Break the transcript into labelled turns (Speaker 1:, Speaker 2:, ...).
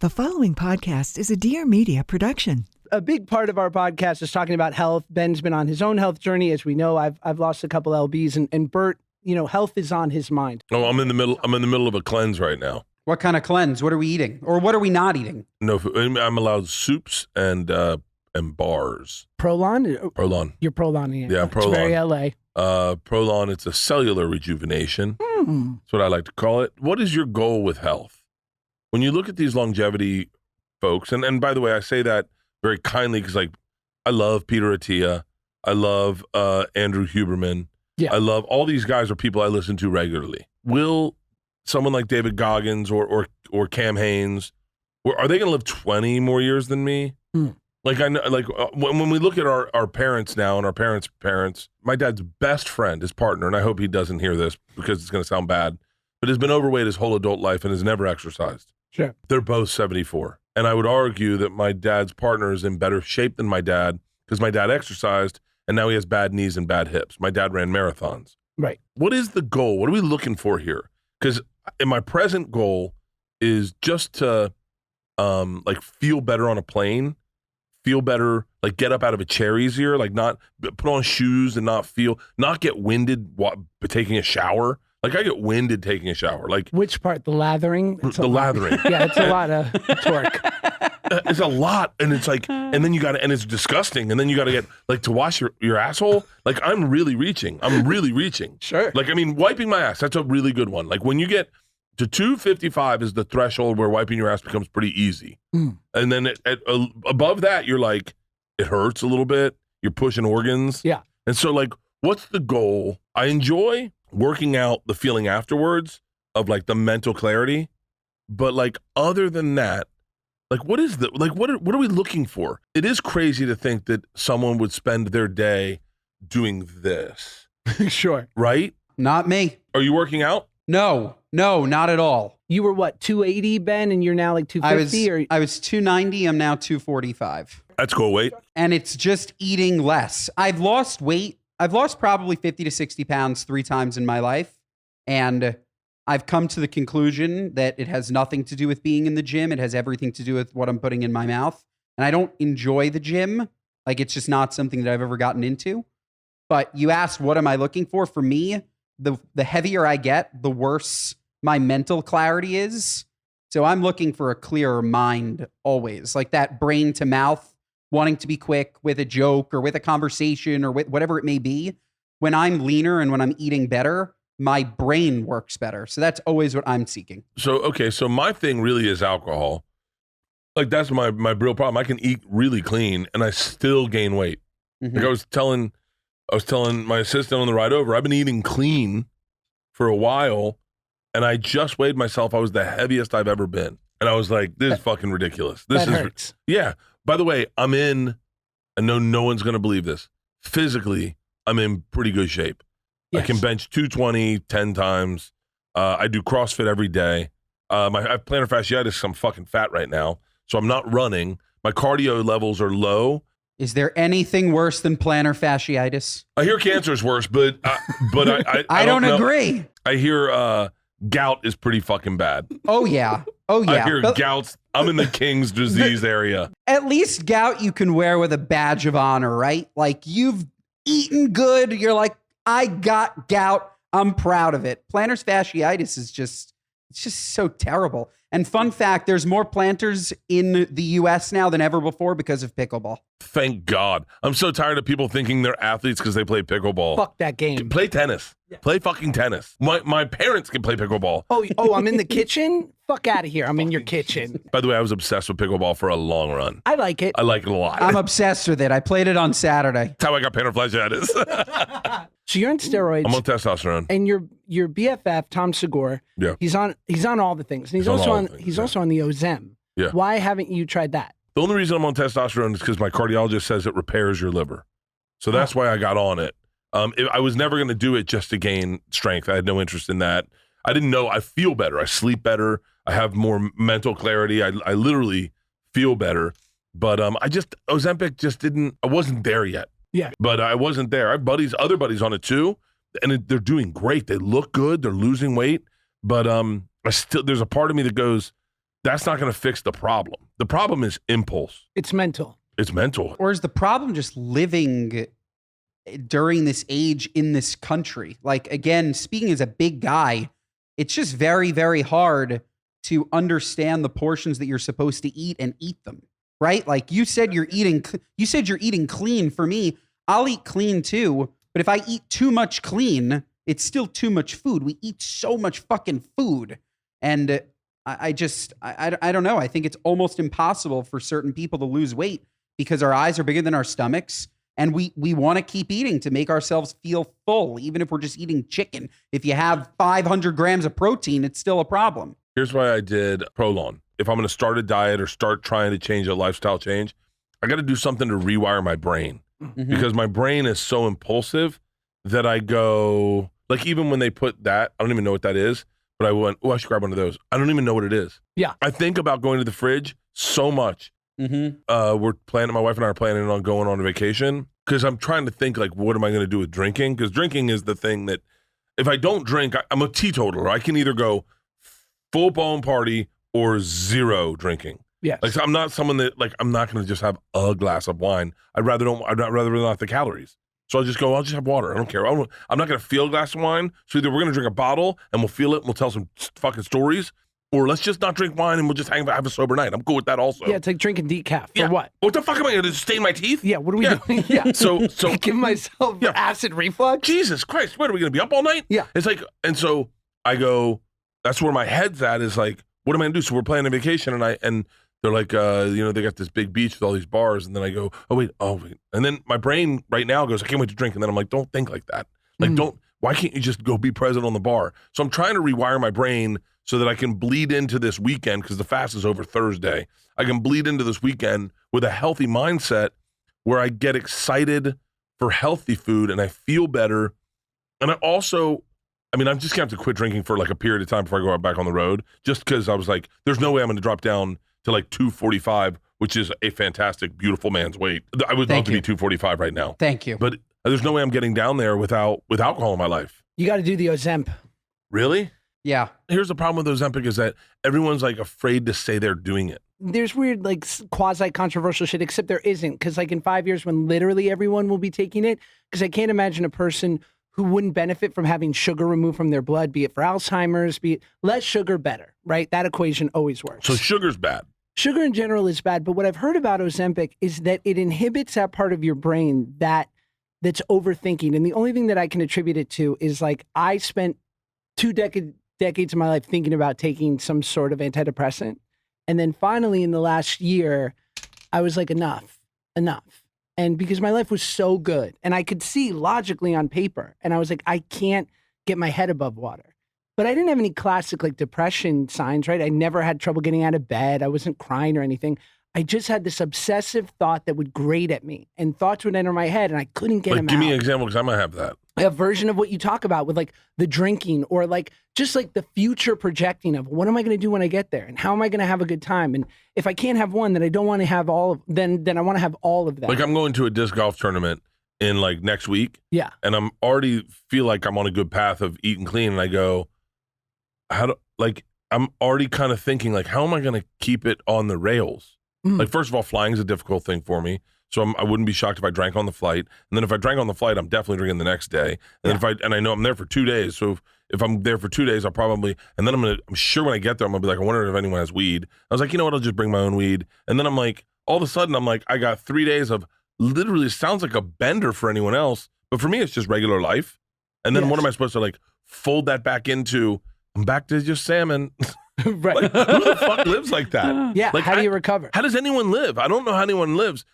Speaker 1: The following podcast is a Dear Media production.
Speaker 2: A big part of our podcast is talking about health. Ben's been on his own health journey. As we know, I've lost a couple LBs, and Bert, health is on his mind.
Speaker 3: Oh, I'm in the middle of a cleanse right now.
Speaker 4: What kind of cleanse? What are we eating? Or what are we not eating?
Speaker 3: No, I'm allowed soups and bars.
Speaker 2: Prolon?
Speaker 3: Prolon.
Speaker 2: You're Proloning it.
Speaker 3: Yeah,
Speaker 2: It's
Speaker 3: Prolon.
Speaker 2: very LA.
Speaker 3: Prolon, it's a cellular rejuvenation. That's what I like to call it. What is your goal with health? When you look at these longevity folks, and by the way, I say that very kindly because, I love Peter Attia. I love Andrew Huberman.
Speaker 2: Yeah.
Speaker 3: I love all these guys are people I listen to regularly. Will someone like David Goggins or Cam Haines, are they going to live 20 more years than me? I know, when we look at our parents now and our parents' parents, my dad's best friend, his partner, and I hope he doesn't hear this because it's going to sound bad, but has been overweight his whole adult life and has never exercised.
Speaker 2: Sure.
Speaker 3: They're both 74. And I would argue that my dad's partner is in better shape than my dad because my dad exercised and now he has bad knees and bad hips. My dad ran marathons.
Speaker 2: Right.
Speaker 3: What is the goal? What are we looking for here? Because my present goal is just to feel better on a plane, feel better, get up out of a chair easier, not put on shoes and not get winded taking a shower. I get winded taking a shower.
Speaker 2: Which part? The lathering?
Speaker 3: Lathering.
Speaker 2: Yeah, it's a lot of torque.
Speaker 3: It's a lot. And it's and then you got to, and it's disgusting. And then you got to get, to wash your asshole. I'm really reaching.
Speaker 2: Sure.
Speaker 3: Wiping my ass, that's a really good one. When you get to 255 is the threshold where wiping your ass becomes pretty easy. And then above that, you're it hurts a little bit. You're pushing organs.
Speaker 2: Yeah.
Speaker 3: And so what's the goal? I enjoy working out the feeling afterwards of the mental clarity. But other than that, what is what are we looking for? It is crazy to think that someone would spend their day doing this.
Speaker 2: Sure.
Speaker 3: Right?
Speaker 4: Not me.
Speaker 3: Are you working out?
Speaker 4: No, not at all.
Speaker 2: You were what, 280, Ben, and you're now 250?
Speaker 4: I was 290. I'm now 245.
Speaker 3: That's cool weight.
Speaker 4: And it's just eating less. I've lost weight. I've lost probably 50 to 60 pounds 3 times in my life. And I've come to the conclusion that it has nothing to do with being in the gym. It has everything to do with what I'm putting in my mouth. And I don't enjoy the gym. It's just not something that I've ever gotten into. But you asked, what am I looking for? For me, the heavier I get, the worse my mental clarity is. So I'm looking for a clearer mind always. That brain to mouth, wanting to be quick with a joke or with a conversation or with whatever it may be. When I'm leaner and when I'm eating better, my brain works better. So that's always what I'm seeking.
Speaker 3: So my thing really is alcohol. That's my real problem. I can eat really clean and I still gain weight.
Speaker 4: Mm-hmm.
Speaker 3: I was telling my assistant on the ride over, I've been eating clean for a while and I just weighed myself. I was the heaviest I've ever been. And I was this is fucking ridiculous. This
Speaker 2: hurts.
Speaker 3: Yeah. By the way, I know no one's going to believe this. Physically, I'm in pretty good shape. Yes. I can bench 220 10 times. I do CrossFit every day. I have plantar fasciitis. I'm fucking fat right now. So I'm not running. My cardio levels are low.
Speaker 4: Is there anything worse than plantar fasciitis?
Speaker 3: I hear cancer is worse, but I
Speaker 4: don't agree.
Speaker 3: I hear gout is pretty fucking bad.
Speaker 4: Oh, yeah.
Speaker 3: I hear gout's. I'm in the King's disease area.
Speaker 4: At least gout you can wear with a badge of honor, right? You've eaten good. You're I got gout. I'm proud of it. Plantar fasciitis is it's just so terrible. And fun fact, there's more plantars in the U.S. now than ever before because of pickleball.
Speaker 3: Thank God. I'm so tired of people thinking they're athletes because they play pickleball.
Speaker 2: Fuck that game.
Speaker 3: Play tennis. Yeah. Play fucking tennis. My parents can play pickleball.
Speaker 2: Oh, I'm in the kitchen? Fuck out of here. I'm in your kitchen.
Speaker 3: By the way, I was obsessed with pickleball for a long run.
Speaker 2: I like it.
Speaker 3: I like it a lot.
Speaker 4: I'm obsessed with it. I played it on Saturday.
Speaker 3: That's how I got plantar fasciitis.
Speaker 2: So you're on steroids.
Speaker 3: I'm on testosterone.
Speaker 2: And your BFF, Tom Segura,
Speaker 3: yeah.
Speaker 2: he's on all the things. And he's also on the Ozem.
Speaker 3: Yeah.
Speaker 2: Why haven't you tried that?
Speaker 3: The only reason I'm on testosterone is because my cardiologist says it repairs your liver. So that's why I got on it. I was never going to do it just to gain strength. I had no interest in that. I didn't know. I feel better. I sleep better. I have more mental clarity. I literally feel better. But Ozempic just didn't, I wasn't there yet.
Speaker 2: Yeah.
Speaker 3: But I wasn't there. I have other buddies on it too. And they're doing great. They look good. They're losing weight. But there's a part of me that goes, that's not going to fix the problem. The problem is impulse.
Speaker 2: It's mental.
Speaker 3: It's mental.
Speaker 4: Or is the problem just living during this age in this country? Like, again, speaking as a big guy, it's just very, very hard to understand the portions that you're supposed to eat and eat them, right? Like you said, you're eating clean. For me, I'll eat clean too, but if I eat too much clean, it's still too much food. We eat so much fucking food. And I don't know. I think it's almost impossible for certain people to lose weight because our eyes are bigger than our stomachs. And we want to keep eating to make ourselves feel full, even if we're just eating chicken. If you have 500 grams of protein, it's still a problem.
Speaker 3: Here's why I did Prolon. If I'm going to start a diet or start trying to change a lifestyle change, I got to do something to rewire my brain because my brain is so impulsive that I go, like even when they put that, I don't even know what that is, but I went, oh, I should grab one of those. I don't even know what it is.
Speaker 2: Yeah.
Speaker 3: I think about going to the fridge so much. We're planning, my wife and I are planning on going on a vacation because I'm trying to think like, what am I going to do with drinking? Because drinking is the thing that if I don't drink, I'm a teetotaler. I can either go full blown party or zero drinking.
Speaker 2: Yes.
Speaker 3: Like so I'm not someone that like, I'm not going to just have a glass of wine. I'd rather not the calories. So I'll just have water. I don't care. I'm not going to feel a glass of wine. So either we're going to drink a bottle and we'll feel it and we'll tell some fucking stories, or let's just not drink wine and we'll just have a sober night. I'm cool with that also.
Speaker 2: Yeah, it's like drinking decaf. For what?
Speaker 3: What the fuck am I going to stain my teeth?
Speaker 2: Yeah, what are we doing? Yeah.
Speaker 3: So
Speaker 2: give myself acid reflux?
Speaker 3: Jesus Christ, what are we going to be up all night?
Speaker 2: Yeah.
Speaker 3: It's like, and so I go, that's where my head's at is like, what am I going to do? So we're planning a vacation and they're like, they got this big beach with all these bars. And then I go, oh, wait. And then my brain right now goes, I can't wait to drink. And then I'm like, don't think like that. Like, why can't you just go be present on the bar? So I'm trying to rewire my brain so that I can bleed into this weekend because the fast is over Thursday. I can bleed into this weekend with a healthy mindset where I get excited for healthy food and I feel better. And I'm just going to have to quit drinking for like a period of time before I go back on the road just because I was like, there's no way I'm going to drop down to like 245, which is a fantastic, beautiful man's weight. I would love to be 245 right now.
Speaker 4: Thank you.
Speaker 3: But there's no way I'm getting down there with alcohol in my life.
Speaker 2: You got to do the Ozempic.
Speaker 3: Really?
Speaker 4: Yeah.
Speaker 3: Here's the problem with Ozempic is that everyone's like afraid to say they're doing it.
Speaker 2: There's weird like quasi-controversial shit, except there isn't. Because like in 5 years when literally everyone will be taking it, because I can't imagine a person who wouldn't benefit from having sugar removed from their blood, be it for Alzheimer's, be it less sugar, better, right? That equation always works.
Speaker 3: So sugar's bad.
Speaker 2: Sugar in general is bad, but what I've heard about Ozempic is that it inhibits that part of your brain that's overthinking. And the only thing that I can attribute it to is like I spent 2 decades of my life thinking about taking some sort of antidepressant. And then finally in the last year, I was like, enough. And because my life was so good and I could see logically on paper, and I was like, I can't get my head above water. But I didn't have any classic like depression signs, right? I never had trouble getting out of bed. I wasn't crying or anything. I just had this obsessive thought that would grate at me, and thoughts would enter my head and I couldn't get them out.
Speaker 3: Give me an example because I might have that.
Speaker 2: A version of what you talk about with like the drinking or like just like the future projecting of what am I going to do when I get there and how am I going to have a good time? And if I can't have one, then I don't want to have all of then I want to have all of that.
Speaker 3: Like I'm going to a disc golf tournament in like next week.
Speaker 2: Yeah.
Speaker 3: And I'm already feel like I'm on a good path of eating clean. And I go, I'm already kind of thinking like, how am I going to keep it on the rails? Like, first of all, flying is a difficult thing for me. So I wouldn't be shocked if I drank on the flight. And then if I drank on the flight, I'm definitely drinking the next day. And then I know I'm there for 2 days. So if I'm there for 2 days, I'll probably, and then I'm sure when I get there, I'm gonna be like, I wonder if anyone has weed. I was like, you know what? I'll just bring my own weed. And then I'm like, all of a sudden, I'm like, I got 3 days of literally sounds like a bender for anyone else. But for me, it's just regular life. And then what am I supposed to like fold that back into? I'm back to just salmon.
Speaker 2: Right.
Speaker 3: Like, who the fuck lives like that?
Speaker 2: Yeah.
Speaker 3: Like,
Speaker 2: how do you recover?
Speaker 3: How does anyone live? I don't know how anyone lives.